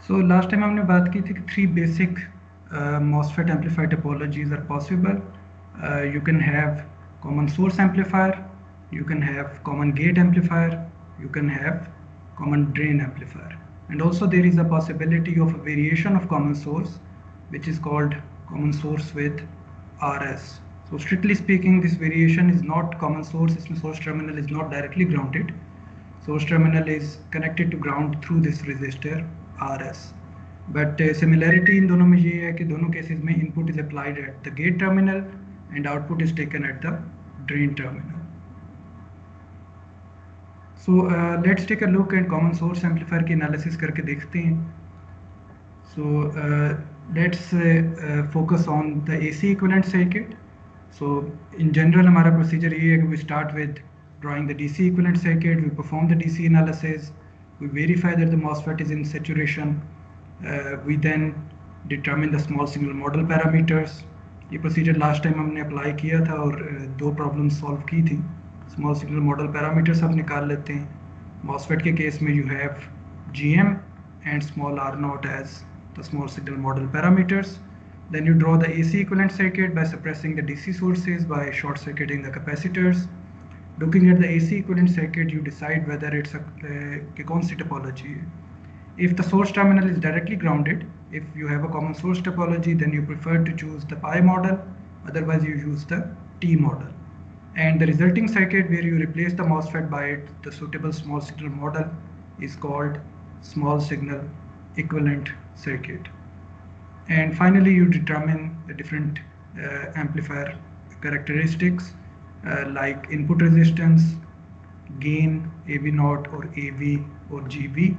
So last time हमने बात की थी कि three basic MOSFET amplifier topologies are possible. You can have common source amplifier, you can have common gate amplifier, you can have common drain amplifier, and also there is a possibility of a variation of common source, which is called common source with RS. So strictly speaking, this variation is not common source. इसमें source terminal is not directly grounded. Source terminal is connected to ground through this resistor RS. But similarity in दोनों में ये है कि दोनों cases में input is applied at the gate terminal and output is taken at the drain terminal. So let's take a look at common source amplifier की analysis करके देखते हैं. So let's focus on the AC equivalent circuit. So in general हमारा procedure ये है कि we start with drawing the DC equivalent circuit, we perform the DC analysis, we verify that the MOSFET is in saturation, we then determine the small signal model parameters. ये procedure last time हमने apply किया था और दो problems solve की थी. Small signal model parameters आप निकाल लेते हैं. MOSFET के case में you have GM and small R0 as the small signal model parameters. Then you draw the AC equivalent circuit by suppressing the DC sources by short circuiting the capacitors. Looking at the AC equivalent circuit, you decide whether it's a कौन सी topology है. If the source terminal is directly grounded, if you have a common source topology, then you prefer to choose the pi model, otherwise you use the T model. And the resulting circuit where you replace the MOSFET by the suitable small signal model is called small signal equivalent circuit. And finally you determine the different amplifier characteristics like input resistance, gain AV0 or AV or GB,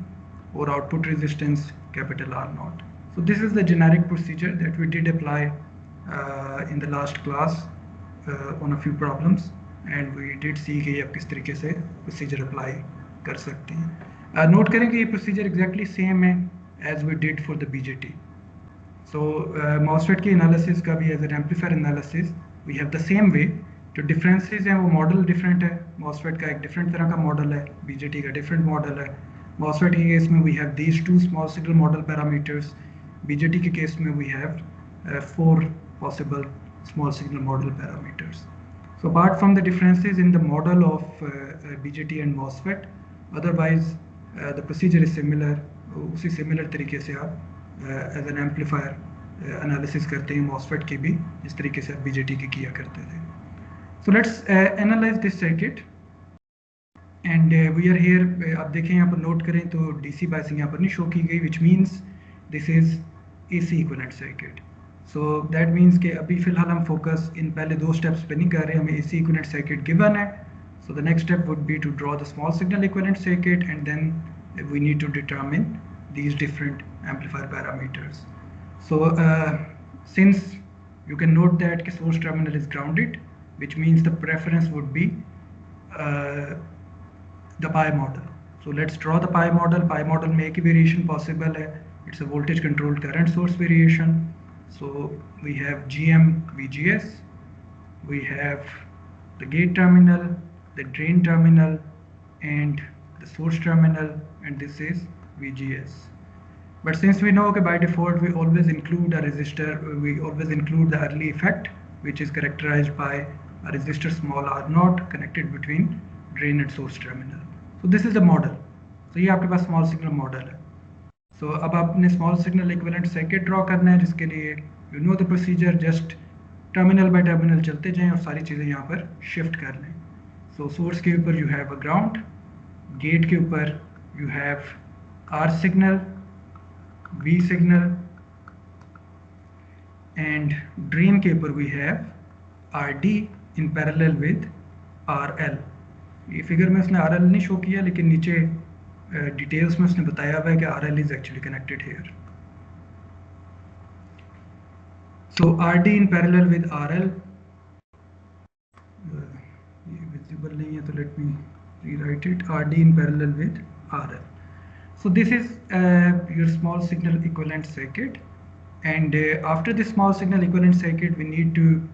or output resistance capital R0. So this is the generic procedure that we did apply in the last class on a few problems, and we did see कि आप किस तरीके से procedure apply कर सकते हैं. Note करें कि ये procedure exactly same है as we did for the BJT. So MOSFET की analysis का भी as an amplifier analysis we have the same way. जो differences हैं वो model different है. MOSFET का एक different तरह का model है, BJT का different model है. MOSFET के case में we have these two small signal model parameters. BJT के case में we have 4 possible small signal model parameters. So apart from the differences in the model of BJT and MOSFET, otherwise the procedure is similar. उसी similar तरीके से आप as an amplifier analysis करते हैं MOSFET की भी जिस तरीके से आप BJT की किया करते थे. So let's analyze this circuit. And we are here. आप देखें यहाँ पर note करें तो DC biasing यहाँ पर नहीं show की गई, which means this is AC equivalent circuit. So that means कि अभी फिलहाल हम focus इन पहले दो steps पे नहीं कर रहे, हमें AC equivalent circuit given है. So the next step would be to draw the small signal equivalent circuit, and then we need to determine these different amplifier parameters. So since you can note that the source terminal is grounded, which means the preference would be the pi model. So let's draw the pi model. Pi model में एक ही variation possible है. It's a voltage controlled current source variation. So we have GM VGS, we have the gate terminal, the drain terminal, and the source terminal, and this is VGS. But since we know that by default we always include a resistor, we always include the early effect, which is characterized by a resistor small R0 connected between drain and source terminal. So this is the model. So ये आपके पास small signal model है. So अब आपने small signal equivalent circuit draw करना है, जिसके लिए you know the procedure, just terminal by terminal चलते जाएं और सारी चीज़ें यहाँ पर shift कर लें. So source के ऊपर you have a ground, gate के ऊपर you have R signal, V signal, and drain के ऊपर we have RD in parallel with RL. ये फिगर में उसने RL नहीं शो किया, लेकिन नीचे डिटेल्स में उसने बताया हुआ है कि RL is actually connected here. So RD in parallel with RL, ये visible नहीं है तो let me rewrite it. RD in parallel with RL. So this is your small signal equivalent circuit, and after this small signal equivalent circuit we need to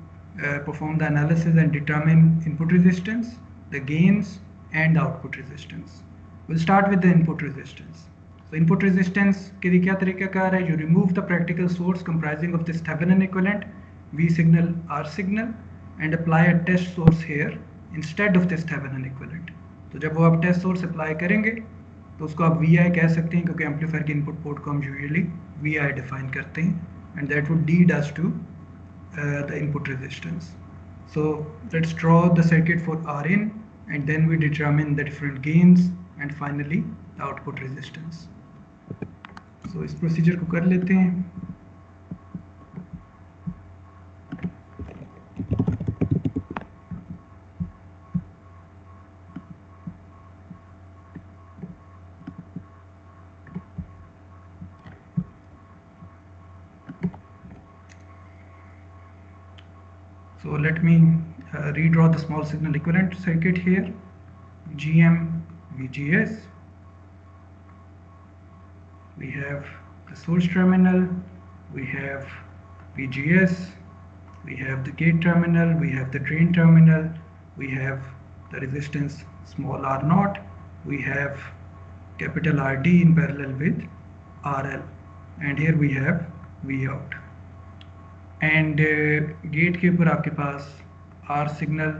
perform the analysis and determine input resistance, the gains, and the output resistance. We'll start with the input resistance. So input resistance के लिए क्या तरीकाकार है? You remove the practical source comprising of this Thevenin equivalent V signal R signal and apply a test source here instead of this Thevenin equivalent. तो जब वो आप test source apply करेंगे तो उसको आप VI कह सकते हैं, क्योंकि एम्पलीफायर के इनपुट पोर्ट को हम यूजुअली VI डिफाइन करते हैं, and that would lead us to the input resistance. So let's draw the circuit for Rin, and then we determine the different gains and finally the output resistance. So इस procedure को कर लेते हैं. So let me redraw the small signal equivalent circuit here. GM VGS. We have the source terminal, we have VGS, we have the gate terminal, we have the drain terminal, we have the resistance small r naught, we have capital RD in parallel with RL, and here we have V out. And gate के ऊपर आपके पास R signal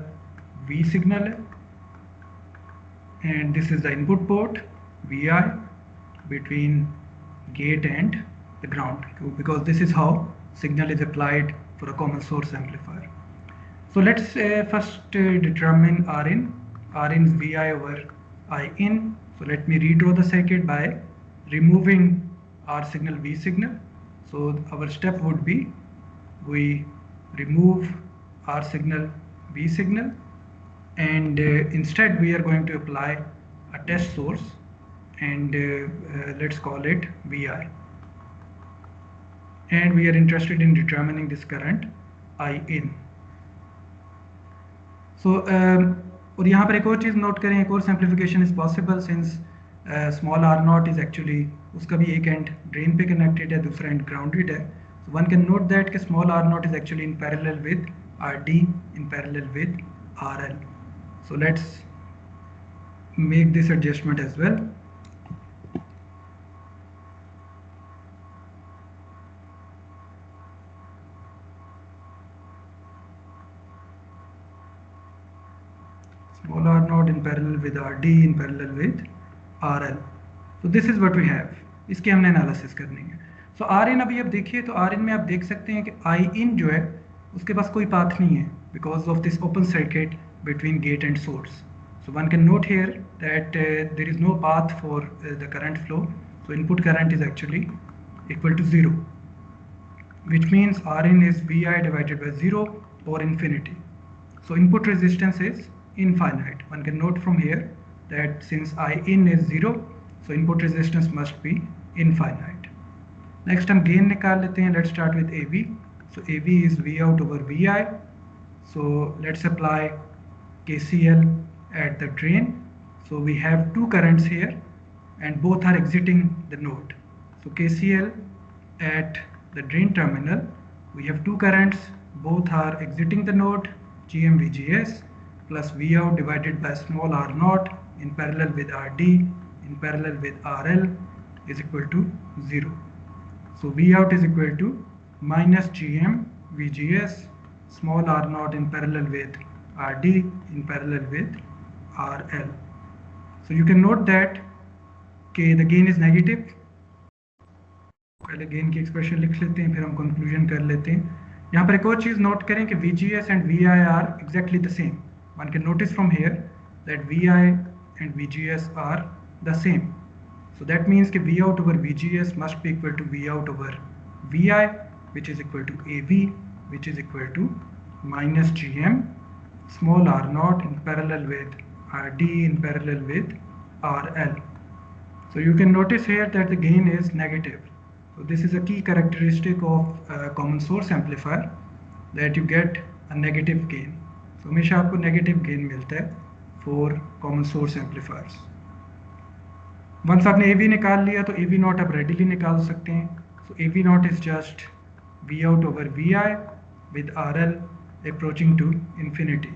V signal है, and this is the input port VI between gate and the ground, because this is how signal is applied for a common source amplifier. So let's first determine Rin. Rin is VI over In. So let me redraw the circuit by removing R signal V signal. So our step would be, we remove R signal V signal, and instead we are going to apply a test source, and let's call it VI, and we are interested in determining this current In. So और यहाँ पर एक और चीज़ note करें, एक और simplification is possible since small r not is actually, उसका भी एक एंड ड्रेन पे कनेक्टेड है, दूसरा एंड ग्राउंडेड है. So one can note that small r naught is actually in parallel with RD in parallel with RL. So let's make this adjustment as well. Small r naught in parallel with RD in parallel with RL. So this is what we have. इसके हमने analysis करनी है. So Rin अभी आप देखिए तो Rin में आप देख सकते हैं कि In जो है उसके पास कोई पाथ नहीं है because of this open circuit between gate and source. So one can note here that there is no path for the current flow. So input current is actually equal to 0, which means Rin is VI divided by 0 or infinity. So input resistance is infinite. One can note from here that since In is 0, so input resistance must be infinite. Next हम gain निकाल लेते हैं. Let's start with AV. So AV is V out over VI. So let's apply KCL at the drain. So we have two currents here and both are exiting the node. So KCL at the drain terminal, we have two currents, both are exiting the node, GM VGS plus V out divided by small r naught in parallel with RD in parallel with RL is equal to 0. So V out is equal to minus GM VGS small r naught in parallel with RD in parallel with RL. So you can note that the gain is negative. पहले gain की expression लिख लेते हैं, फिर हम conclusion कर लेते हैं. यहाँ पर एक और चीज़ नोट करें कि VGS and VI are exactly the same. One can notice from here that VI and VGS are the same. So that means that V out over VGS must be equal to V out over VI, which is equal to AV, which is equal to minus GM small r naught in parallel with RD in parallel with RL. So you can notice here that the gain is negative. So this is a key characteristic of a common source amplifier, that you get a negative gain. So हमेशा आपको negative gain मिलता है for common source amplifiers. Once आपने AV निकाल लिया तो AV not आप readily निकाल सकते हैं. So AV not is just V out over VI with RL approaching to infinity.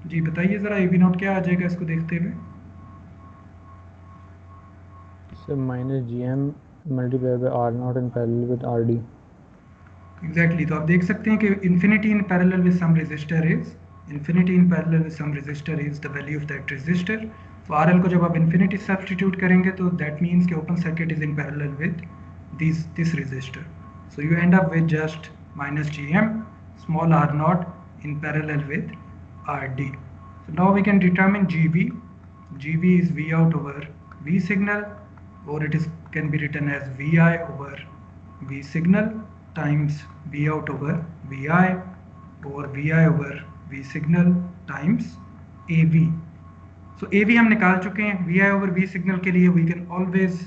जी बताइए ज़रा AV नॉट क्या आ जाएगा इसको देखते हुए. So minus GM multiplied by R naught in parallel with RD. Exactly तो आप देख सकते हैं कि infinity in parallel with some resistor is infinity in parallel with some resistor is the value of that resistor. तो R L को जब आप इन्फिनिटी सब्सटीट्यूट करेंगे तो दैट मीन्स कि open circuit is in parallel with this resistor. So you end up with just minus g m small r not in parallel with R D. So now we can determine GB. GB is V out over V signal, or it is can be written as VI over V signal times V out over VI, or VI over V signal times AV. So AV हम निकाल चुके हैं। VI over V signal के लिए we can always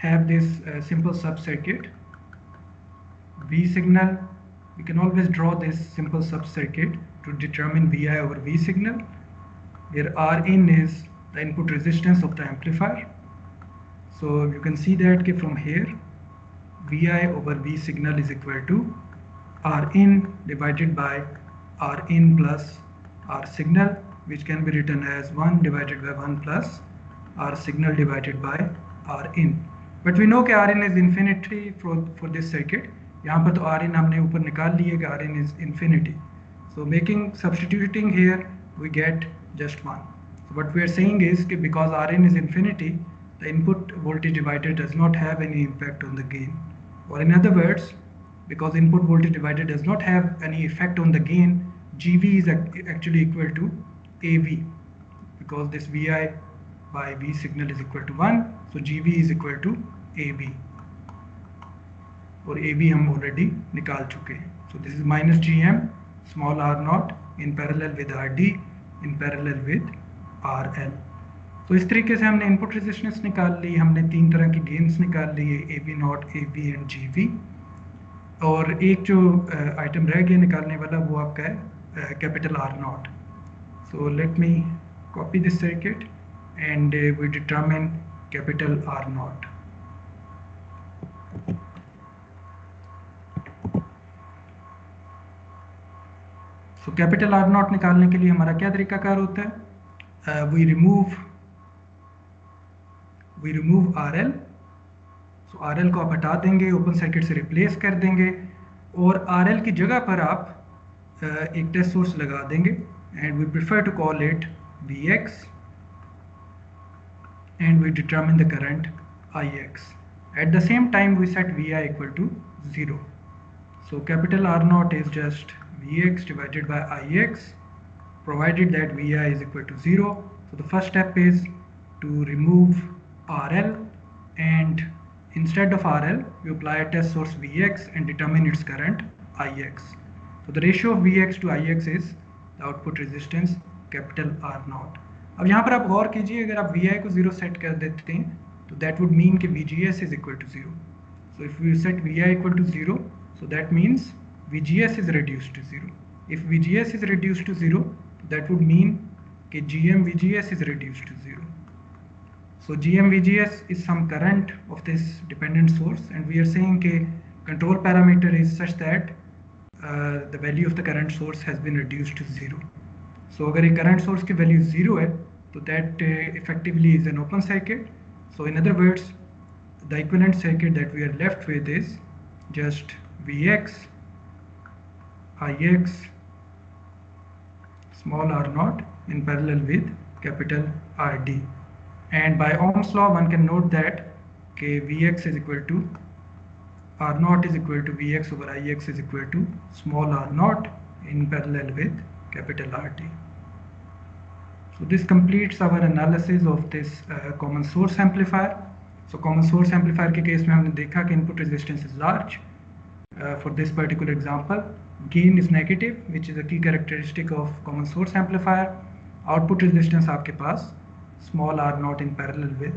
have this simple sub circuit V signal. We can always draw this simple sub circuit to determine Vi over V signal, where Rin is the input resistance of the amplifier. So you can see that from here Vi over V signal is equal to Rin divided by Rin plus R signal, which can be written as 1 divided by 1 plus R signal divided by Rin. But we know that Rin is infinity for this circuit. यहाँ पर तो Rin हमने ऊपर निकाल लिए कि Rin is infinity. So substituting here we get just 1. So what we are saying is that because Rin is infinity, the input voltage divider does not have any impact on the gain. Or in other words, because input voltage divider does not have any effect on the gain, GV is actually equal to AV, because this VI by V signal is equal to 1. So GV is equal to AV. और AB हम already निकाल चुके हैं। So this is minus GM small R not in parallel with RD in parallel with RL। तो इस तरीके से हमने इनपुट रेजिस्टेंस निकाल ली, हमने 3 तरह की गेन्स निकाल लिए, AB not, AB and GV। और एक जो आइटम रह गया निकालने वाला वो आपका है capital R not. So let me copy this circuit and we determine capital R not. तो कैपिटल R नॉट निकालने के लिए हमारा क्या तरीकाकार होता है? We remove RL। So RL को आप हटा देंगे, ओपन सर्किट से रिप्लेस कर देंगे, और RL की जगह पर आप एक टेस्ट सोर्स लगा देंगे, and we prefer to call it Vx, and we determine the current Ix। At the same time we set Vi equal to 0. So capital R naught is just Vx divided by Ix, provided that Vi is equal to 0. So the first step is to remove RL, and instead of RL we apply a test source Vx and determine its current Ix. So the ratio of Vx to Ix is the output resistance capital R naught. अब यहाँ पर आप गौर कीजिए, अगर आप Vi को 0 set कर देते हैं तो that would mean कि VGS is equal to 0. So if we set Vi equal to 0, so that means VGS is reduced to 0. If VGS is reduced to 0, that would mean that GM VGS is reduced to 0. So GM VGS is some current of this dependent source, and we are saying that control parameter is such that the value of the current source has been reduced to 0. So अगर एक current source की value 0 है, तो that effectively is an open circuit. So in other words, the equivalent circuit that we are left with is just Vx, Ix, small r naught in parallel with capital RD. And by Ohm's law one can note that Vx is equal to R naught is equal to Vx over Ix is equal to small r naught in parallel with capital RD. So this completes our analysis of this common source amplifier. So common source amplifier के case में हमने देखा कि input resistance is large. For this particular example, gain is negative, which is a key characteristic of common source amplifier. Output resistance आपके पास small r naught in parallel with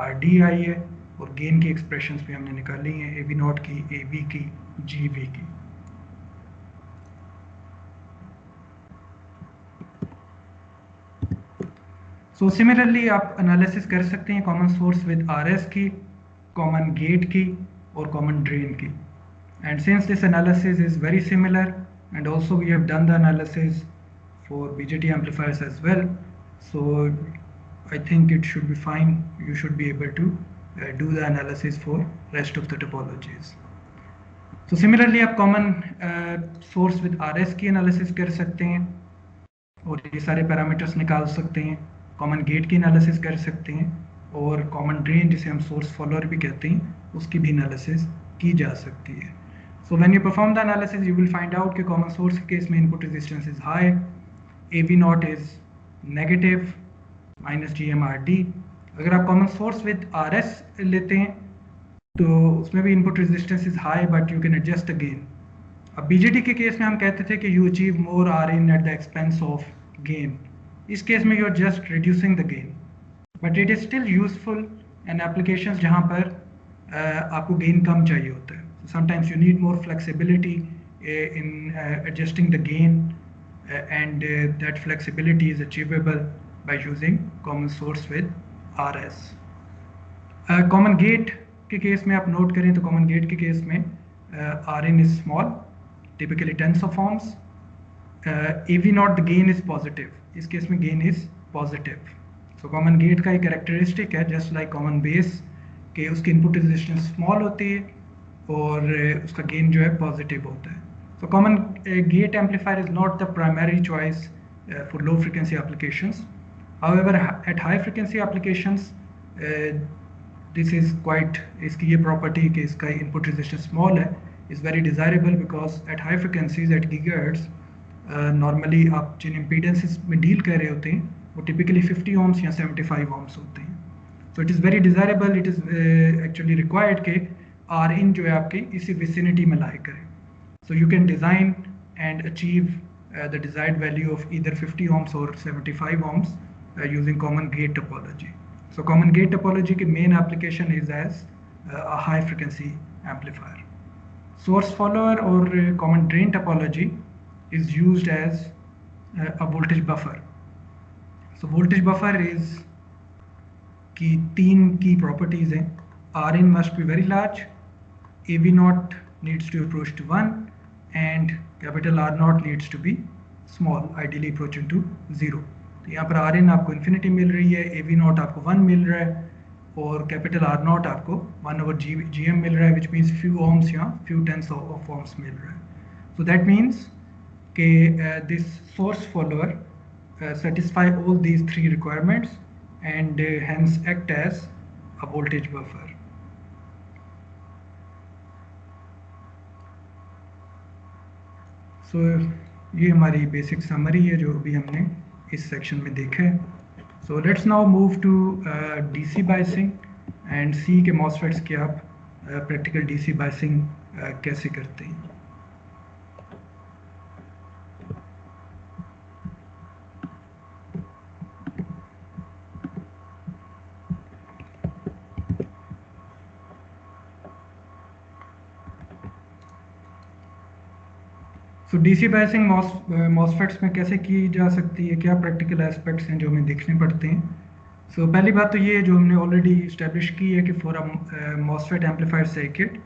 RD आई है, और gain की expressions भी हमने निकाली हैं, AB naught की, AB की, GV की। So similarly आप analysis कर सकते हैं common source with RS की, common gate की, और common drain की. And since this analysis is very similar, and also we have done the analysis for BJT amplifiers as well, so I think it should be fine. You should be able to do the analysis for rest of the topologies. So similarly आप common source with RS की analysis कर सकते हैं और ये सारे parameters निकाल सकते हैं, कॉमन गेट की एनालिसिस कर सकते हैं और कॉमन ड्रेन जिसे हम सोर्स फॉलोअर भी कहते हैं उसकी भी एनालिसिस की जा सकती है. So when you perform the analysis you will find out कि कॉमन सोर्स के केस में input resistance is high, AV not is negative -GMRD. अगर आप कॉमन सोर्स विद RS लेते हैं तो उसमें भी input resistance is high but you can adjust the gain. अब BJT के केस में हम कहते थे कि you achieve more Rin at the expense of gain. इस केस में you are just reducing the gain but it is still useful in applications जहां पर आपको गेन कम चाहिए होता है. Sometimes you need more flexibility in adjusting the gain and that flexibility is achievable by using common source with RS. Common gate के case में आप नोट करें तो common gate के केस में Rin is small, typically tens of ohms. AV not the gain is positive. इस case में gain is positive. So common gate का एक characteristic है just like common base कि उसकी input resistance small होती है और उसका gain जो है positive होता है. So common gate amplifier is not the primary choice for low frequency applications. However, at high frequency applications, this is quite इसकी ये property कि इसका input resistance small है is very desirable because at high frequencies at gigahertz normally आप जिन impedances में deal कर रहे होते हैं वो typically 50 ohms या 75 ohms होते हैं. So it is very desirable. It is actually required कि Rin जो है आपकी इसी vicinity में lie करे. So you can design and achieve the desired value of either 50 ohms or 75 ohms using common gate topology. So common gate topology की main application is as a high frequency amplifier. Source follower or common drain topology is used as a voltage buffer. So voltage buffer is की तीन key properties हैं. Rin must be very large, AV naught needs to approach to 1 and capital R naught needs to be small, ideally approaching to 0. तो यहाँ पर Rin आपको infinity मिल रही है, AV naught आपको 1 मिल रहा है और capital R naught आपको 1/GM मिल रहा है, which means few ohms या few tens of ohms मिल रहा है. So that means कि this source follower satisfy all these three requirements and hence act as a voltage buffer. So ये हमारी basic summary है जो अभी हमने इस सेक्शन में देखा है. So let's now move to DC biasing and see के MOSFETs के आप practical DC biasing कैसे करते हैं. तो DC बायसिंग MOSFETs में कैसे की जा सकती है, क्या प्रैक्टिकल एस्पेक्ट्स हैं जो हमें देखने पड़ते हैं. सो पहली बात तो ये जो हमने ऑलरेडी इस्टेब्लिश की है कि for a MOSFET amplifier circuit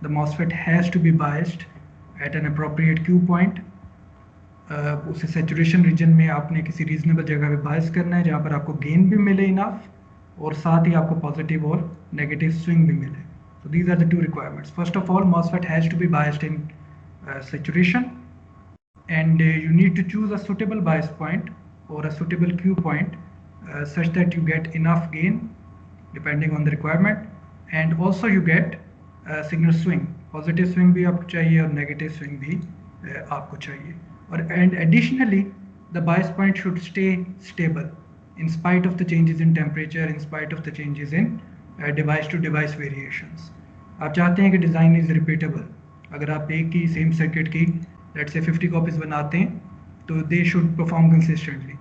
the MOSFET has to be biased at an appropriate Q point. उसे सैचुरेशन रीजन में आपने किसी रीजनेबल जगह पे बायस करना है जहाँ पर आपको गेन भी मिले इनफ और साथ ही आपको पॉजिटिव और नेगेटिव स्विंग भी मिले. So these are the two requirements. First of all MOSFET has to be biased in saturation and you need to choose a suitable bias point or a suitable Q point such that you get enough gain depending on the requirement and also you get signal swing. Positive swing भी आपको चाहिए और negative swing भी आपको चाहिए. और and additionally the bias point should stay stable in spite of the changes in temperature, in spite of the changes in device to device variations. आप चाहते हैं कि design is repeatable. अगर आप एक ही सेम सर्किट की लेट्स से 50 कॉपीज बनाते हैं तो दे शुड परफॉर्म कंसिस्टेंटली.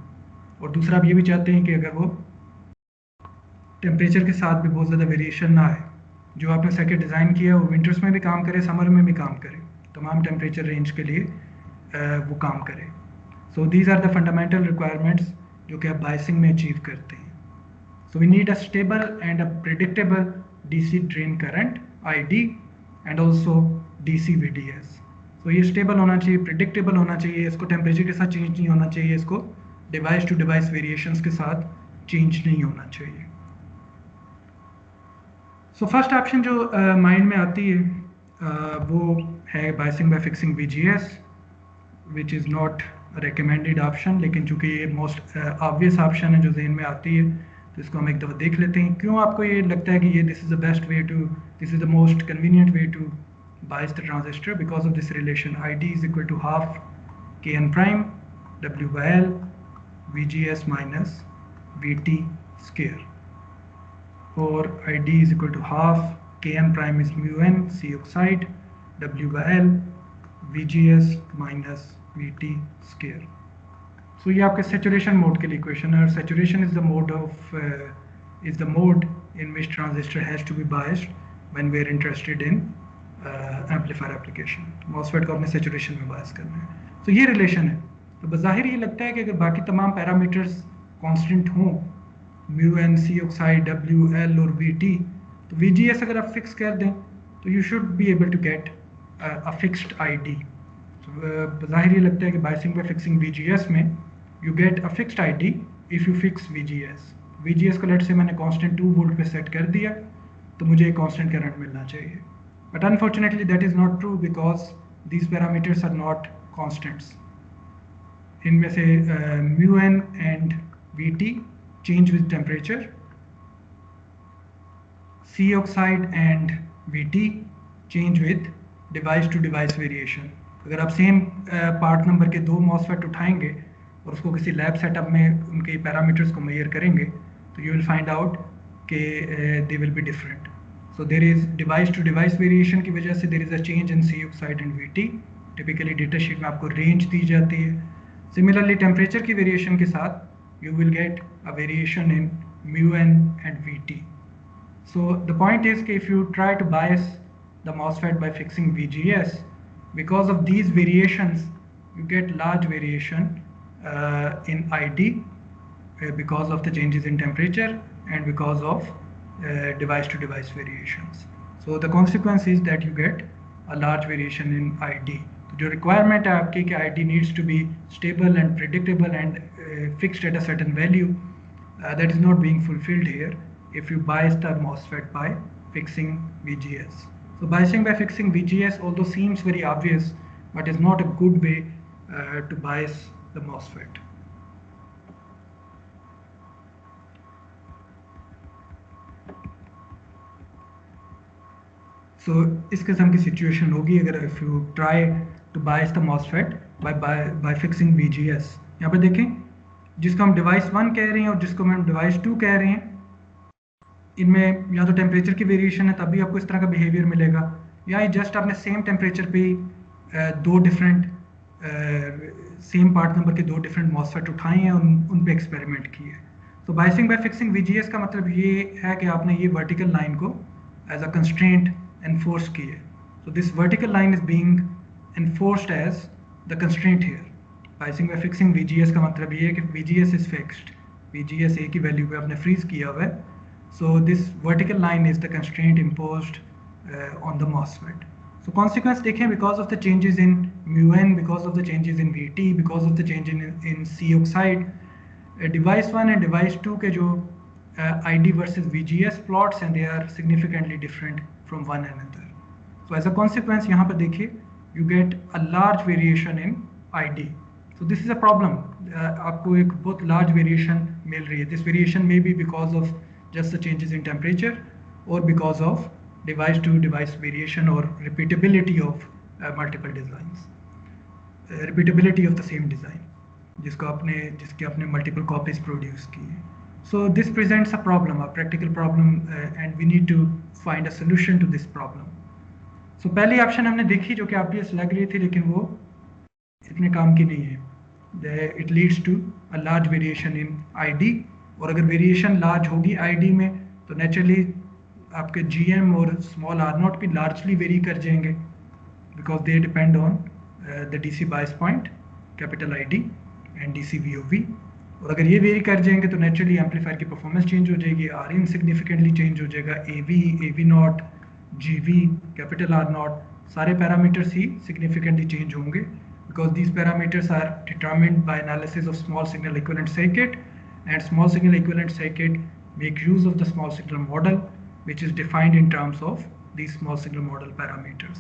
और दूसरा आप ये भी चाहते हैं कि अगर वो टेम्परेचर के साथ भी बहुत ज़्यादा वेरिएशन ना आए, जो आपने सर्किट डिज़ाइन किया है वो विंटर्स में भी काम करे, समर में भी काम करे, तमाम टेम्परेचर रेंज के लिए वो काम करे. So these are the fundamental requirements जो कि आप बायसिंग में अचीव करते हैं. So we need a stable and a predictable DC drain current ID and also DC VDS. तो ये स्टेबल होना चाहिए, प्रिडिक्टेबल होना चाहिए, इसको टेम्परेचर के साथ चेंज नहीं होना चाहिए, इसको डिवाइस टू डिवाइस वेरिएशंस के साथ चेंज नहीं होना चाहिए। सो फर्स्ट ऑप्शन जो माइंड में आती है वो है biasing by fixing VGS, which is not recommended option, लेकिन चूंकि ये मोस्ट ऑब्वियस ऑप्शन है जो जहन में आती है, तो इसको हम एक दफ़ा देख लेते हैं। क्यों आपको ये लगता है कि ये this is the best way to, this is the most convenient way to bias the transistor? Because of this relation, ID is equal to half Kn prime W by L VGS minus VT square, or ID is equal to half Kn prime is mu n C oxide W by L VGS minus VT square. So ये आपके saturation mode के लिए equation है, और saturation is the mode of is the mode in which transistor has to be biased when we are interested in amplifier application. MOSFET को अपने saturation में बायस करना है। तो ये रिलेशन है। तो बज़ाहिर ये लगता है कि अगर बाकी तमाम पैरामीटर्स कांस्टेंट हों, mu n C oxide W L और वी टी, तो वी जी एस अगर आप फिक्स कर दें तो you should be able to get a fixed I D. बज़ाहिर ये लगता है कि biasing by fixing V G S में you get a fixed I D if you fix V G S. V G S को late से मैंने constant 2 volt पे सेट कर दिया, तो मुझे कांस्टेंट करंट मिलना चाहिए। But unfortunately that is not true because these parameters are not constants. इनमें से mu n and Vt change with temperature, C oxide and Vt change with device to device variation. अगर आप same part number के 2 MOSFET उठाएंगे और उसको किसी lab setup में उनके पैरामीटर्स को मेजर करेंगे, तो यू विल फाइंड आउट कि they will be different. So there is device to device variation की वजह से there is a change in C oxide and Vt. Typically data sheet में आपको range दी जाती है। Similarly temperature की variation के साथ you will get a variation in mu n and Vt. So the point is कि if you try to bias the MOSFET by fixing VGS, because of these variations you get large variation in ID because of the changes in temperature and because of device to device variations. So the consequence is that you get a large variation in ID. तो जो requirement है आपकी कि ID needs to be stable and predictable and fixed at a certain value, that is not being fulfilled here if you bias the MOSFET by fixing VGS. So biasing by fixing VGS although seems very obvious, but is not a good way to bias the MOSFET. So इस किस्म की situation होगी अगर if you try to bias the MOSFET by fixing VGS। यहाँ पर देखें, जिसको हम डिवाइस 1 कह रहे हैं और जिसको हम डिवाइस 2 कह रहे हैं, इनमें या तो टेम्परेचर की वेरिएशन है तभी आपको इस तरह का बिहेवियर मिलेगा, या जस्ट आपने सेम टेम्परेचर पे दो डिफरेंट सेम पार्ट नंबर के 2 डिफरेंट मॉसफेट उठाए हैं और उन पे एक्सपेरिमेंट किए। तो बायसिंग बाय फिक्सिंग VGS का मतलब ये है कि आपने ये वर्टिकल लाइन को एज अ कंस्ट्रेंट enforced किए। So this vertical line is being enforced as the constraint here. Biasing by fixing VGS का मतलब ये है कि VGS is fixed, VGS एक ही वैल्यू पे आपने फ्रीज किया हुआ है। So this vertical line is the constraint imposed on the MOSFET. So consequence देखें, because of the changes in mu n, because of the changes in Vt, because of the change in C oxide, device 1 and device 2 के जो ID versus VGS plots and they are significantly different from one another. So as a consequence यहाँ पर देखिए you get a large variation in ID. So this is a problem. आपको एक बहुत large variation मिल रही है. This variation may be because of just the changes in temperature or because of device to device variation or repeatability of multiple designs. Repeatability of the same design जिसके आपने multiple copies produce की है. So this presents a problem, a practical problem, and we need to find a solution to this problem. So पहली option हमने देखी जो कि obvious लग रही थी, लेकिन वो इतने काम की नहीं है। It leads to a large variation in ID, और अगर variation large होगी ID में तो naturally आपके GM और small R0 भी largely vary कर जाएंगे because they depend on the DC bias point, capital ID and DC VOV. और अगर ये वेरी कर जाएंगे तो नेचुरली एम्पलीफायर की परफॉर्मेंस चेंज हो जाएगी, आर इन सिग्निफिकेंटली चेंज हो जाएगा, AV not, GV, capital R not, सारे पैरामीटर्स ही सिग्निफिकेंटली चेंज होंगे because these parameters are determined by analysis of small signal equivalent circuit and small signal equivalent circuit make use of the small signal model, which is defined in terms of these small signal model parameters.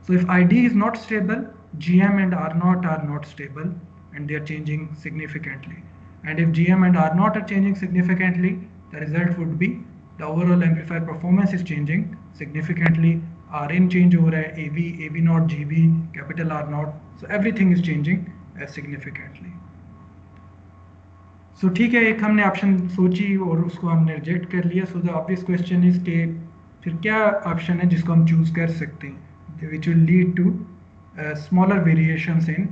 So if ID is not stable, GM and R0 are not stable and they are changing significantly. And if GM and R0 are changing significantly, the result would be the overall amplifier performance is changing significantly. Rn change over AV, AB0, GB, capital R0. So everything is changing significantly. सो ठीक है, एक हमने option सोची और उसको हमने reject कर लिया. So the obvious question is कि फिर क्या ऑप्शन है जिसको हम चूज कर सकते हैं which will lead to smaller variations in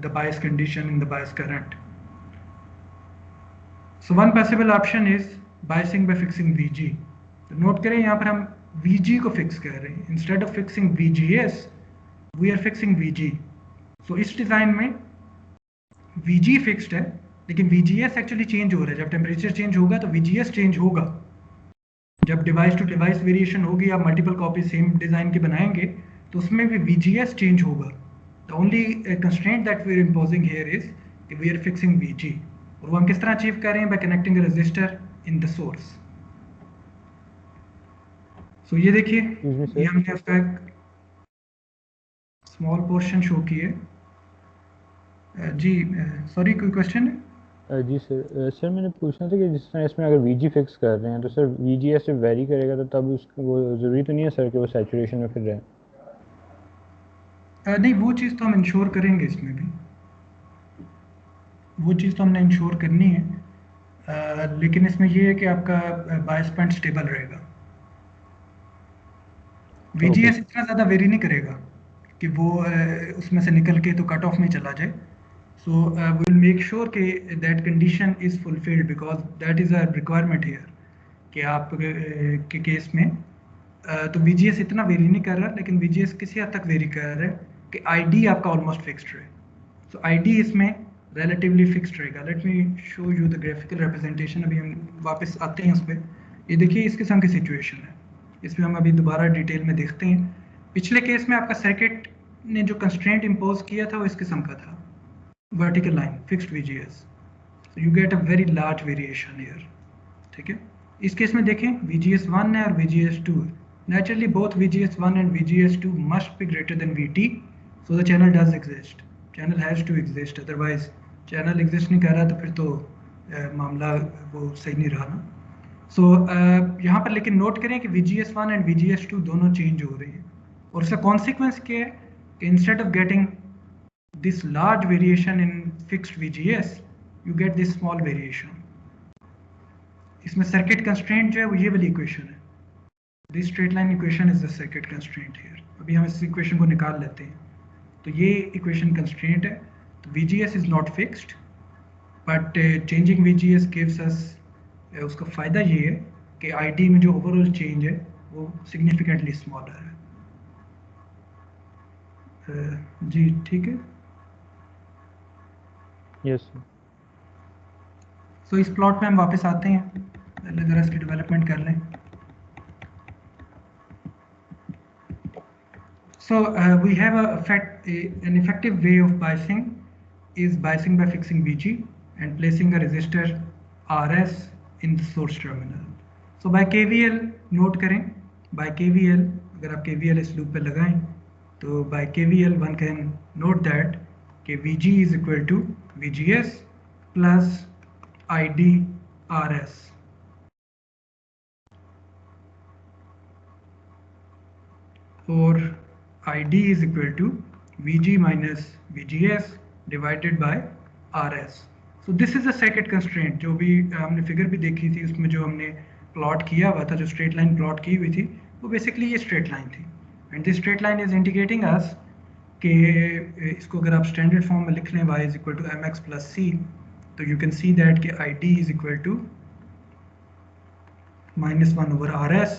the bias condition in the bias current. So one possible option is biasing by fixing VG. तो नोट करें यहाँ पर हम VG को फिक्स कर रहे हैं instead of fixing VGS we are fixing VG. So इस डिज़ाइन में VG फिक्स्ड है लेकिन VGS एक्चुअली चेंज हो रहा है. जब टेम्परेचर चेंज होगा तो VGS चेंज होगा. जब डिवाइस टू डिवाइस वेरिएशन होगी, आप मल्टीपल कॉपी सेम डिज़ाइन के बनाएंगे तो उसमें भी VGS चेंज होगा. The only constraint that we are imposing here is we are fixing VG. और वो हम किस तरह अचीव कर रहे हैं? By connecting a resistor in the source. So ये देखिए, ये हमने आपका स्मॉल पोर्शन शो किए. जी सॉरी, कोई क्वेश्चन है? जी सर. सर मैंने पूछना था कि जिस तरह इसमें अगर VG फिक्स कर रहे हैं तो सर VGS से वेरी करेगा तो तब उसको वो ज़रूरी तो नहीं है सर कि वो सैचुरेशन में फिर रहे? नहीं, वो चीज़ तो हम इंश्योर करेंगे इसमें भी. वो चीज़ तो हमने इंश्योर करनी है. लेकिन इसमें ये है कि आपका बायस पॉइंट स्टेबल रहेगा. VGS इतना ज़्यादा वेरी नहीं करेगा कि वो उसमें से निकल के तो कट ऑफ में चला जाए. So we will make sure कि that condition is fulfilled because that is a requirement here कि आप के केस में तो VGS इतना वेरी नहीं कर रहा, लेकिन VGS किसी हद तक वेरी कर रहा है कि ID आपका ऑलमोस्ट फिक्स्ड रहे. सो ID इसमें रिलेटिवली फिक्स्ड रहेगा. Let me show you the graphical representation. अभी हम वापस आते हैं उस पर. ये देखिए इस किस्म की सिचुएशन है. इसमें हम अभी दोबारा डिटेल में देखते हैं. पिछले केस में आपका सर्किट ने जो कंस्ट्रेंट इम्पोज किया था वो इस किस्म का था, vertical line, fixed VGS. You get a very large variation here. ठीक है, इस केस में देखें VGS1 है और VGS2 है. Naturally both VGS1 and VGS2 must be greater than VT. So the channel does exist, channel has to exist. Otherwise channel exist नहीं कर रहा तो फिर तो मामला वो सही नहीं रहा ना. सो यहाँ पर लेकिन नोट करें कि VGS1 एंड VGS2 दोनों चेंज हो रहे हैं. और उसका कॉन्सिक्वेंस क्या है कि instead of getting this large variation in fixed VGS, you get this small variation. इसमें सर्किट कंस्ट्रेंट जो है वो ये वाली इक्वेशन है. This straight line equation is the circuit constraint here. अभी हम इस इक्वेशन को निकाल लेते हैं. तो ये इक्वेशन कंस्ट्रेंट है. तो VGS is not fixed but changing VGS gives us, उसका फ़ायदा ये है कि ID में जो ओवरऑल चेंज है वो सिग्निफिकेंटली स्मॉलर है. जी ठीक है. Yes sir. सो इस प्लॉट में हम वापस आते हैं, पहले ज़रा इसकी डेवलपमेंट कर लें. So we have an effective way of biasing is biasing by fixing VG and placing a resistor RS in the source terminal. So by KVL note करें, by KVL अगर आप KVL इस लूप पे लगाएं तो by KVL one can note that कि VG is equal to VGS plus ID RS. और ID is equal to VG minus VGS divided by RS. So this is the circuit constraint. जो भी हमने figure भी देखी थी उसमें जो हमने प्लॉट किया हुआ था, जो स्ट्रेट लाइन प्लॉट की हुई थी, वो बेसिकली ये स्ट्रेट लाइन थी. And this straight line is indicating us कि इसको अगर आप स्टैंडर्ड फॉर्म में लिख लें y is equal to mx plus c, तो यू कैन सी दैट कि ID is equal to -1 over RS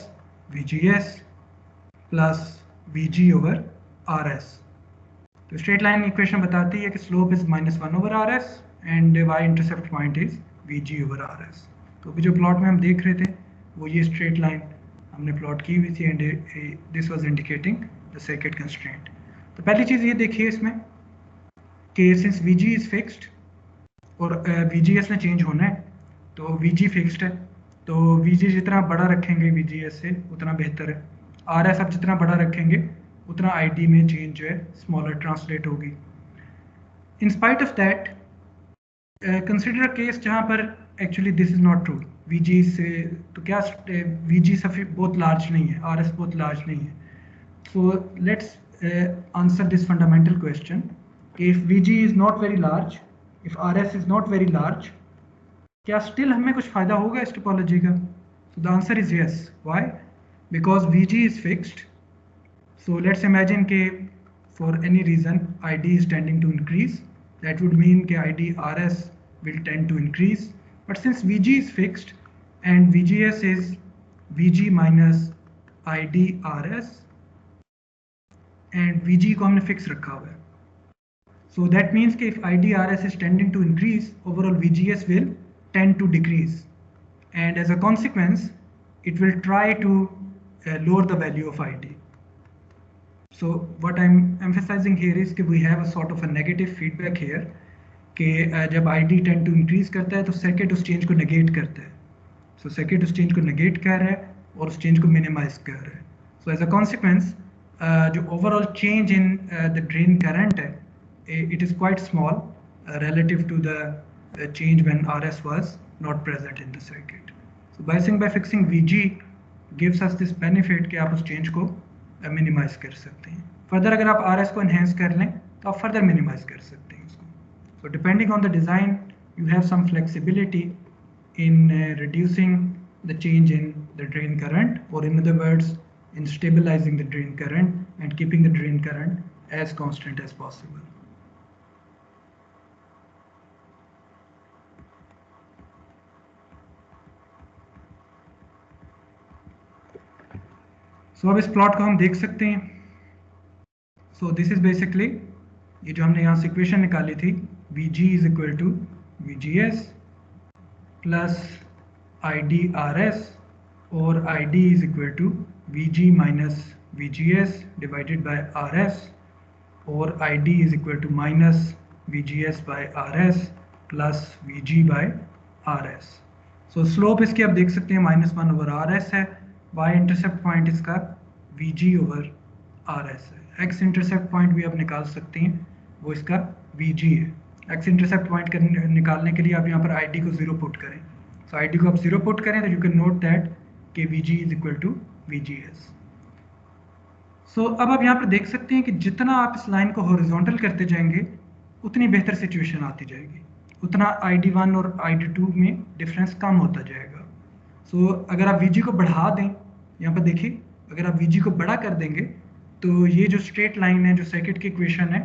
VGS plus VG over RS. तो स्ट्रेट लाइन इक्वेशन बताती है कि slope is -1 over RS and y intercept point is VG over RS. तो अभी जो plot में हम देख रहे थे वो ये स्ट्रेट लाइन हमने प्लॉट की हुई थी and this was indicating the circuit constraint. तो पहली चीज़ ये देखिए इसमें कि सिंस VG इज फिक्स्ड और VGS ने चेंज होना है, तो VG फिक्स्ड है, तो VG जितना बड़ा रखेंगे VGS से उतना बेहतर है। RS आप जितना बड़ा रखेंगे उतना ID में चेंज जो है स्मॉलर ट्रांसलेट होगी। In spite of that consider a case जहाँ पर actually this is not true, VG से तो क्या VG बहुत लार्ज नहीं है, RS बहुत लार्ज नहीं है। So let's answer this fundamental question. If VG is not very large, if RS is not very large, क्या still हमें कुछ फायदा होगा इस टोपोलॉजी का? So the answer is yes. Why? Because VG is fixed. So let's imagine कि for any reason ID is tending to increase. That would mean कि ID RS will tend to increase. But since VG is fixed and VGS is VG minus ID RS, and VG को हमने fix रखा हुआ है, so that means कि if IDRS is tending to increase, overall VGS will tend to decrease, and as a consequence it will try to lower the value of ID. So what I'm emphasizing here is कि we have a sort of a negative feedback here कि जब ID tend to increase करता है तो circuit उस change को negate करता है, so सर्किट उस चेंज को नेगेट कर रहा है और उस चेंज को मिनिमाइज कर रहा है। So as a consequence जो overall change in the drain current है, it is quite small relative to the change when RS was not present in the circuit. So by fixing VG gives us this benefit कि आप उस change को minimise कर सकते हैं। Further अगर आप RS को enhance कर लें तो आप फर्दर मिनिमाइज कर सकते हैं इसको। So depending on the design you have some flexibility in reducing the change in the drain current, or in other words in stabilizing the drain current and keeping the drain current as constant as possible. So अब इस plot को हम देख सकते हैं। So this is basically ये जो हमने यहाँ से इक्वेशन निकाली थी, VG is equal to VGS plus IDRS, और ID is equal to VG minus VGS divided by RS, और ID is equal to minus VGS by RS plus VG by RS. So slope इसकी आप देख सकते हैं -1/RS है, y intercept point इसका VG over RS है, x intercept point भी आप निकाल सकते हैं, वो इसका VG है। x इंटरसेप्ट पॉइंट निकालने के लिए आप यहाँ पर ID को 0 पुट करें, so ID को आप 0 पुट करें तो you can note that कि VG is equal to VGS. So अब आप यहाँ पर देख सकते हैं कि जितना आप इस लाइन को हॉरिजॉन्टल करते जाएंगे उतनी बेहतर सिचुएशन आती जाएगी, उतना ID1 और ID2 में डिफरेंस कम होता जाएगा। So अगर आप VG को बढ़ा दें, यहाँ पर देखिए अगर आप VG को बड़ा कर देंगे तो ये जो स्ट्रेट लाइन है जो सर्किट की इक्वेशन है,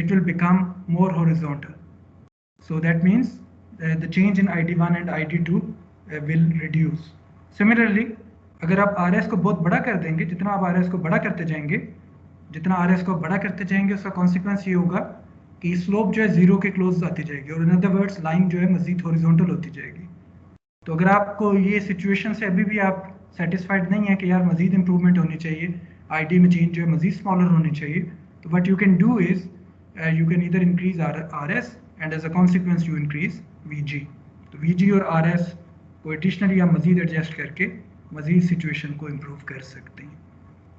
it will become more horizontal. So that means the change in ID1 and ID2 will reduce. Similarly अगर आप RS को बहुत बड़ा कर देंगे, जितना आप RS को बड़ा करते जाएंगे, जितना RS को बड़ा करते जाएंगे उसका कॉन्सिक्वेंस ये होगा कि स्लोप जो है 0 के क्लोज आती जाएगी, और इन अदर वर्ड्स लाइन जो है मजीद हॉरिजॉन्टल होती जाएगी। तो अगर आपको ये सिचुएशन से अभी भी आप सेटिस्फाइड नहीं है कि यार मजीद इंप्रूवमेंट होनी चाहिए, ID में चेंज जो है मजीद स्मॉलर होनी चाहिए, तो what you can do is you can either increase RS and as a consequence you increase VG। तो VG और RS को एडिशनली आप मजीद एडजस्ट करके मजीद सिचुएशन को इम्प्रूव कर सकते हैं।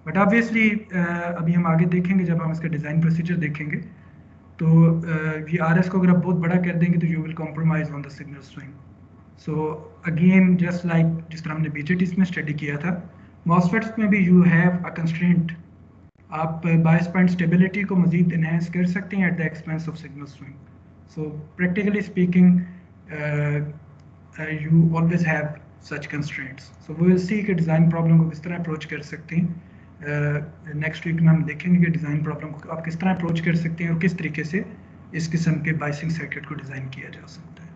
बट ऑब्वियसली अभी हम आगे देखेंगे जब हम इसका डिज़ाइन प्रोसीजर देखेंगे, तो ये RS को अगर आप बहुत बड़ा कर देंगे तो you will compromise on the signal swing. So again just like जिस तरह हमने BJTs में स्टडी किया था, मॉसफेट्स में भी यू हैव अ कंस्ट्रेंट, आप बायस पॉइंट स्टेबिलिटी को मजीद इन्हेंस कर सकते हैं eight the expense of signal swing. So practically speaking you always have such constraints. So we will see कि डिज़ाइन प्रॉब्लम को किस तरह अप्रोच कर सकते हैं। नेक्स्ट वीक में हम देखेंगे कि डिज़ाइन प्रॉब्लम को आप किस तरह अप्रोच कर सकते हैं और किस तरीके से इस किस्म के बाइसिंग सर्किट को डिज़ाइन किया जा सकता है।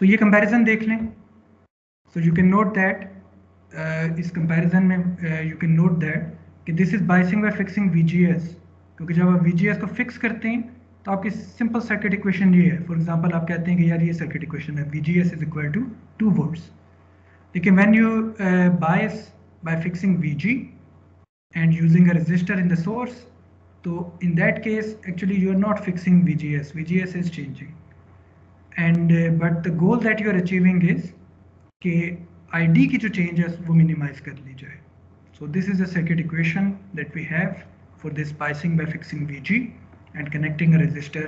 So ये कंपैरिजन देख लें। So you can note that इस कंपैरिजन में you can note that कि this is biasing bye fixing VGS, क्योंकि जब आप VGS को फिक्स करते हैं तो आपकी सिंपल सर्किट इक्वेशन ये है। फॉर एग्जांपल आप कहते हैं कि यार ये सर्किट इक्वेशन है, VGS is equal to 2 volts, लेकिन when you bias by fixing VG and using a resistor in the source, So in that case, actually you are not fixing VGS. VGS is changing. And but the goal that you are achieving is कि ID की जो changes वो minimize कर ली जाए. So this is the circuit equation that we have for this biasing by fixing VG and connecting a resistor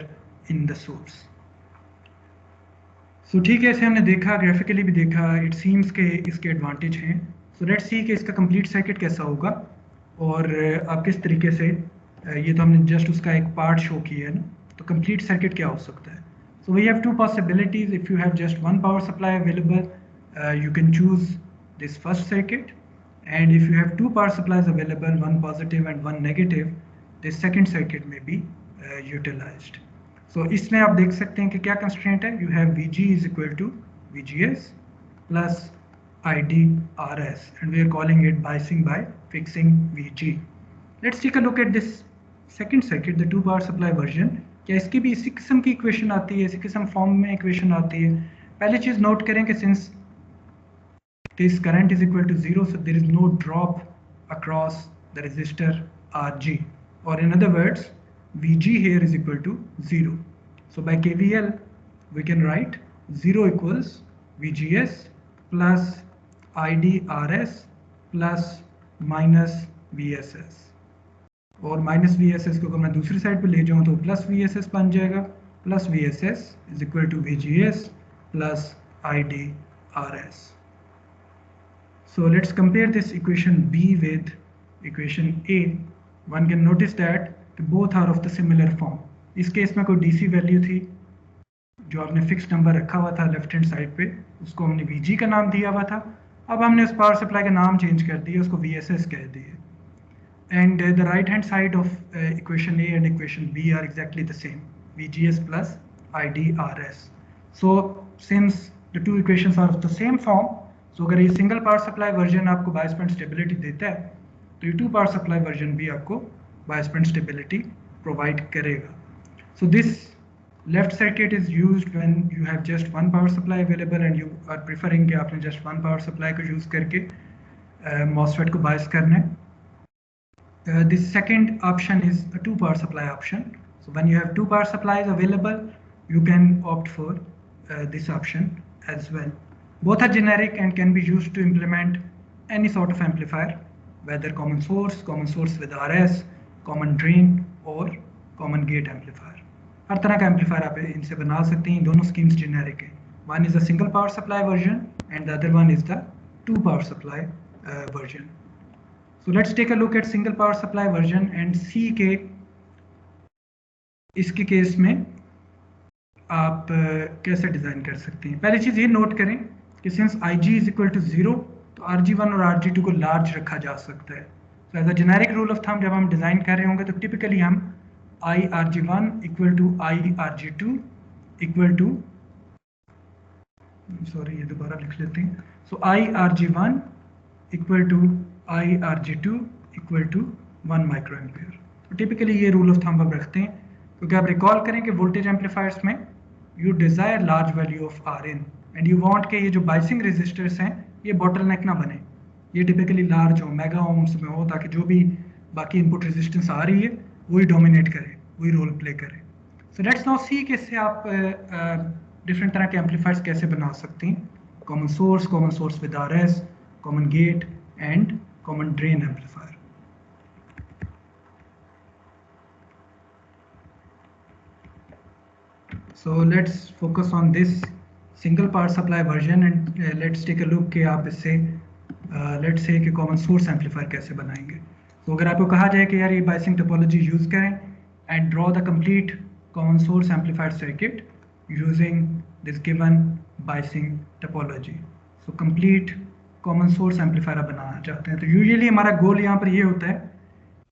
in the source. So ठीक है, ऐसे हमने देखा, ग्राफिकली भी देखा, इट सीम्स के इसके एडवांटेज हैं. सो लेट्स सी कि इसका कंप्लीट सर्किट कैसा होगा और आप किस तरीके से, ये तो हमने जस्ट उसका एक पार्ट शो किया है ना, तो कंप्लीट सर्किट क्या हो सकता है. So we have two possibilities. If you have just one power supply available, you can choose this first circuit, and if you have two power supplies available, one positive and one negative, this second circuit may be utilized. So इसमें आप देख सकते हैं कि क्या constraint है. You have VG is equal to VGS plus IDRS, and we are calling it biasing by fixing VG. Let's take a look at this second circuit, the two power supply version. क्या इसकी भी इसी किस्म की equation आती है, इसी किस्म फॉर्म में इक्वेशन आती है. पहली चीज नोट करें कि since this current is equal to 0, so there is no drop across the resistor RG, or in other words VG here is equal to 0. So by KVL we can write 0 equals VGS plus IDRS plus minus VSS, और minus VSS को अगर मैं दूसरी side पे ले जाऊँ तो plus VSS बन जाएगा. Plus VSS is equal to VGS plus IDRS. So let's compare this equation B with equation A. One can notice that both are of the similar form. इस केस में कोई DC value थी जो आपने fix number रखा हुआ था left hand side पे, उसको हमने VG का नाम दिया हुआ था. अब हमने उस पावर सप्लाई का नाम चेंज कर दिया, उसको VSS कह दिए. And the right hand side of equation A and equation B are exactly the same, VGS plus IDRS. So since the two equations are of the same form, so अगर ये single power supply version आपको bias current stability देता है, तो ये to power supply version भी आपको bias current stability provide करेगा. So this left circuit is used when you have just one power supply available and you are preferring कि आपने just one power supply को use करके MOSFET को बायस करना है. This second option is a two power supply option. So when you have two power supplies available, you can opt for this option as well. Both are generic and can be used to implement any sort of amplifier, whether common source with RS, common drain or common gate amplifier. हर तरह का amplifier आप इनसे बना सकते हैं. दोनों schemes generic हैं. One is a single power supply version and the other one is the two power supply version. So let's take a look at single power supply version and see के इसके case में आप कैसे design कर सकते हैं. पहली चीज़ ये नोट करें कि since IG is equal to 0, तो RG1 और RG2 को लार्ज रखा जा सकता है. तो as a generic rule of thumb जब हम डिज़ाइन कर रहे होंगे तो टिपिकली हम IRG1 equal to IRG2 equal to, sorry ये दोबारा लिख लेते हैं. So IRG1 equal to IRG2 equal to 1 micro ampere. तो टिपिकली ये रूल ऑफ थंब आप रखते हैं क्योंकि आप रिकॉल करें कि वोल्टेज एम्पलीफायर्स में you desire large value of Rin and you want के ये जो बाइसिंग रेजिस्टर्स हैं ये बॉटलनेक ना बने, ये टिपिकली लार्ज हो, मेगा ओम्स में हो, ताकि जो भी बाकी इनपुट रेजिस्टेंस आ रही है वही डोमिनेट करे, वही रोल प्ले करे. सो लेट्स नाउ सी कि इससे आप डिफरेंट तरह के एम्पलीफायर्स कैसे बना सकते हैं. Common source with RS, common gate and common drain amplifier. So let's focus on this single power supply version and let's take a look कि आप इससे let's say कि common source amplifier कैसे बनाएंगे. तो अगर आपको कहा जाए कि यार ये biasing topology use करें and draw the complete common source amplifier circuit using this given biasing topology. So complete common source amplifier बनाना चाहते हैं तो यूजुअली हमारा गोल यहाँ पर ये होता है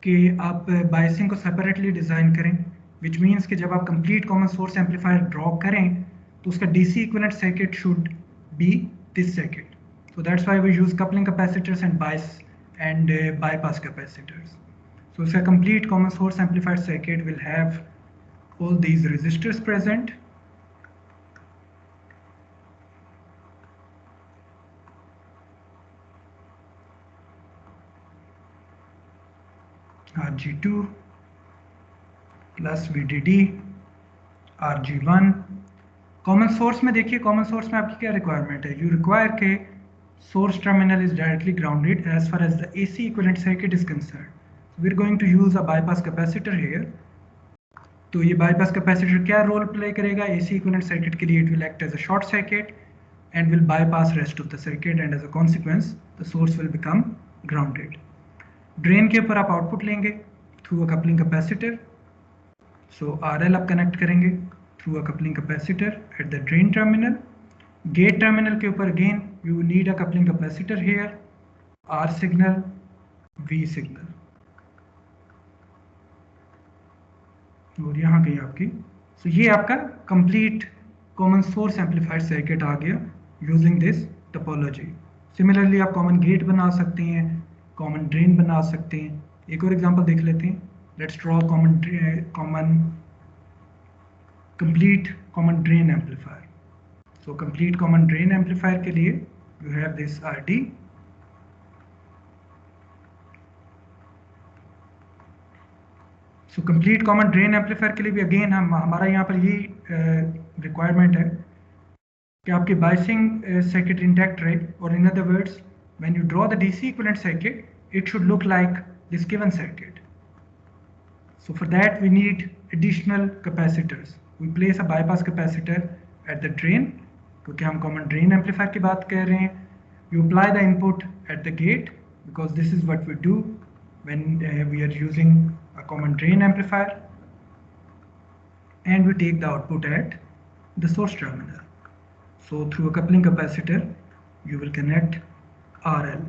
कि आप बायसिंग को सेपरेटली डिज़ाइन करें, विच मीन्स कि जब आप complete common source amplifier draw करें तो उसका DC equivalent circuit should be this circuit. So that's why we use coupling capacitors and bias and bypass capacitors. So इसका complete common source amplifier circuit will have all these resistors present. RG2, plus VDD RG1। Common source में देखिए, common source में आपकी क्या requirement है, you require के source terminal is directly grounded as far as the AC equivalent circuit is concerned. So we're going to use a bypass capacitor here. तो ये bypass capacitor क्या रोल प्ले करेगा AC equivalent circuit के लिए? It will act as a short circuit and will bypass rest of the circuit, and as a consequence the source will become grounded. Drain के ऊपर आप output लेंगे through a coupling capacitor. So RL आप connect करेंगे through a coupling capacitor at the drain terminal. Gate terminal के ऊपर again you need a coupling capacitor here, R signal V signal, और यहाँ गई आपकी। सो ये आपका complete common source amplifier circuit आ गया यूजिंग दिस टोपोलॉजी। सिमिलरली आप कॉमन गेट बना सकते हैं, कॉमन ड्रेन बना सकते हैं। एक और एग्जांपल देख लेते हैं। Let's draw complete common drain amplifier. So complete common drain amplifier के लिए you have this RD, so complete common drain amplifier के लिए भी again हमारा यहाँ पर ये requirement है कि आपकी biasing circuit intact रहे, or in other words when you draw the DC equivalent circuit it should look like this given circuit. So for that we need additional capacitors. We place a bypass capacitor at the drain क्योंकि हम common drain amplifier की बात कर रहे हैं। You apply the input at the gate because this is what we do when we are using a common drain amplifier, and we take the output at the source terminal. So through a coupling capacitor you will connect RL.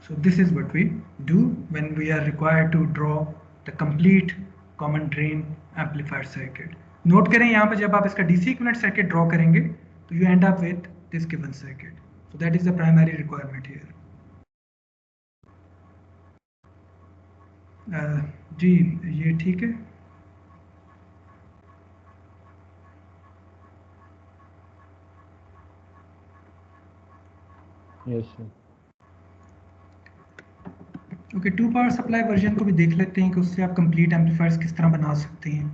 So this is what we do when we are required to draw the complete common drain amplifier circuit. Note करें यहाँ पर जब आप इसका DC equivalent circuit draw करेंगे तो you end up with this given circuit. So that is the primary requirement here. जी ये ठीक है. Yes sir. Okay, two power supply version को भी देख लेते हैं कि उससे आप कंप्लीट एम्पलीफायर्स किस तरह बना सकते हैं.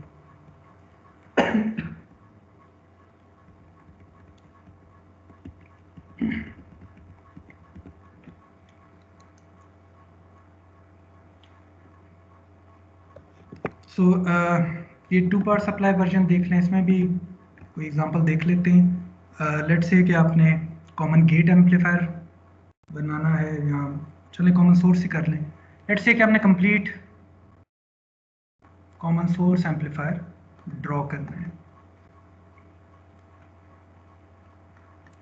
सो ये टू पावर सप्लाई वर्जन देख लें, इसमें भी कोई एग्जांपल देख लेते हैं. लेट्स से कि आपने कॉमन गेट एम्पलीफायर बनाना है, या चलें कॉमन सोर्स ही कर लें. लेट्स से कि आपने complete common source amplifier draw करना है.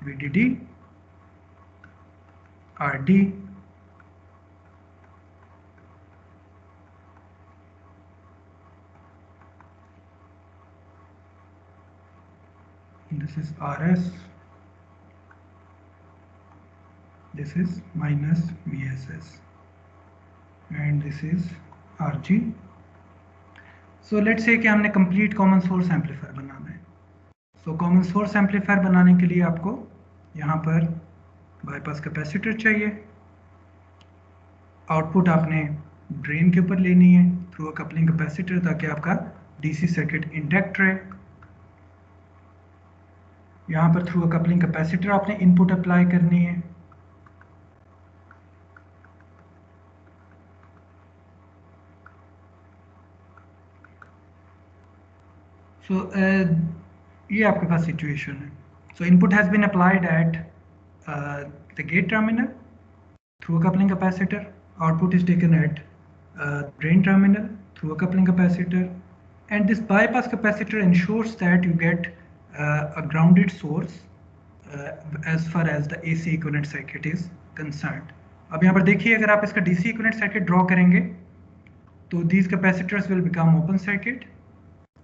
VDD RD this is RS, this is minus VSS, and this is RG. So let's say कि हमने कंप्लीट कॉमन सोर्स एम्पलीफायर बनाना है. सो कॉमन सोर्स एम्पलीफायर बनाने के लिए आपको यहाँ पर बाईपास कैपेसिटर चाहिए. आउटपुट आपने ड्रेन के ऊपर लेनी है थ्रू अ कपलिंग कैपेसिटर ताकि आपका DC सर्किट इंटैक्ट रहे. यहाँ पर थ्रू अ कपलिंग कैपेसिटर आपने इनपुट अप्लाई करनी है. सो ये आपके पास सिचुएशन है. So input has been applied at the gate terminal through a coupling capacitor. Output is taken at drain terminal through a coupling capacitor, and this bypass capacitor ensures that you get a grounded source as far as the AC equivalent circuit is concerned. अब यहाँ पर देखिए, अगर आप इसका DC equivalent circuit draw करेंगे तो these capacitors will become open circuit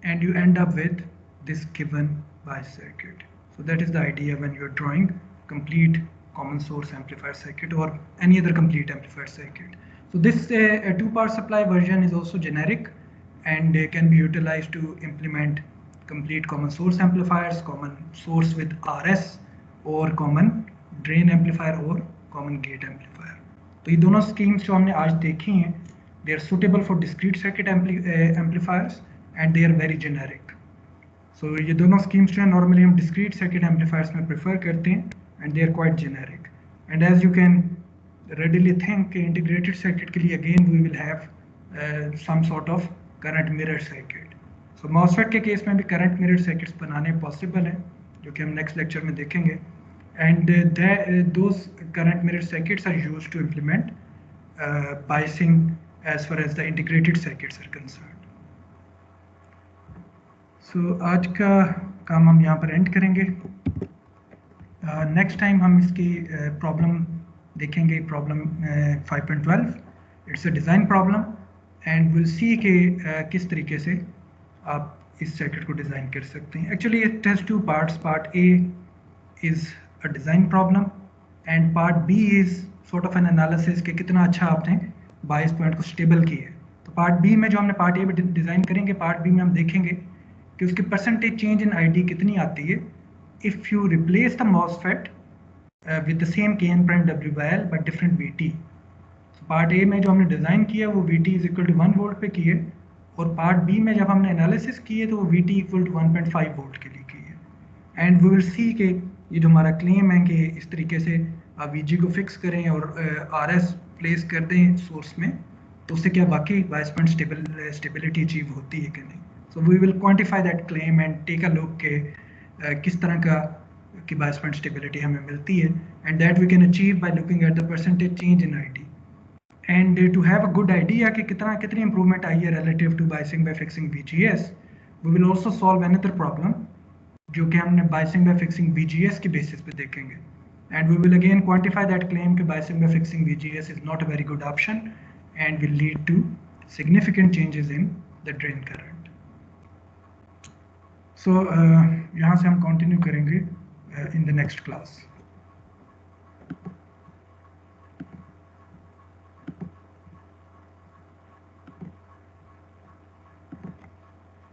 and you end up with this given bias circuit. So that is the idea when you are drawing complete common source amplifier circuit or any other complete amplifier circuit. So this two power supply version is also generic and can be utilized to implement complete common source amplifiers, common source with RS, or common drain amplifier or common gate amplifier. तो ये दोनों schemes जो हमने आज देखी हैं they are suitable for discrete circuit amplifiers and they are very generic. So ये दोनों schemes जो है normally हम discrete circuit amplifiers में prefer करते हैं and they are quite generic. And as you can readily think, integrated circuit के लिए again we will have some sort of current mirror circuit. So MOSFET के case में भी current mirror circuits बनाने possible हैं, जो कि हम next lecture में देखेंगे. And those current mirror circuits are used to implement biasing as far as the integrated circuits are concerned. So आज का काम हम यहाँ पर end करेंगे. Next time हम इसकी problem देखेंगे, problem 5.12. It's a design problem and we'll see कि किस तरीके से आप इस circuit को design कर सकते हैं. Actually it has two parts. Part A is a design problem and part B is sort of an analysis कि कितना अच्छा आपने bias point को stable किया है. तो part B में जो हमने part A में design करेंगे, part B में हम देखेंगे कि उसकी percentage change in ID कितनी आती है if you replace the MOSFET with the same Kn prime W by L but different VT. So part A में जो हमने design किया वो VT is equal to 1 volt पे किए और part B में जब हमने analysis किए तो वो VT equal to 1.5 volt के लिए किए. And we will see कि ये जो हमारा claim है कि इस तरीके से आप VG को fix करें और RS place कर दें source में, तो उससे क्या वाकई bias point stability achieve होती है कि नहीं. So we will quantify that claim and take a look के किस तरह का की bias point stability हमें मिलती है, and that we can achieve by looking at the percentage change in ID. And to have a good idea कि कितनी improvement आई है relative to biasing by fixing VGS, we will also solve another problem जो कि हमने biasing by fixing VGS की basis पे देखेंगे. And we will again quantify that claim कि biasing by fixing VGS is not a very good option and will lead to significant changes in the drain current. So यहाँ से हम continue करेंगे in the next class.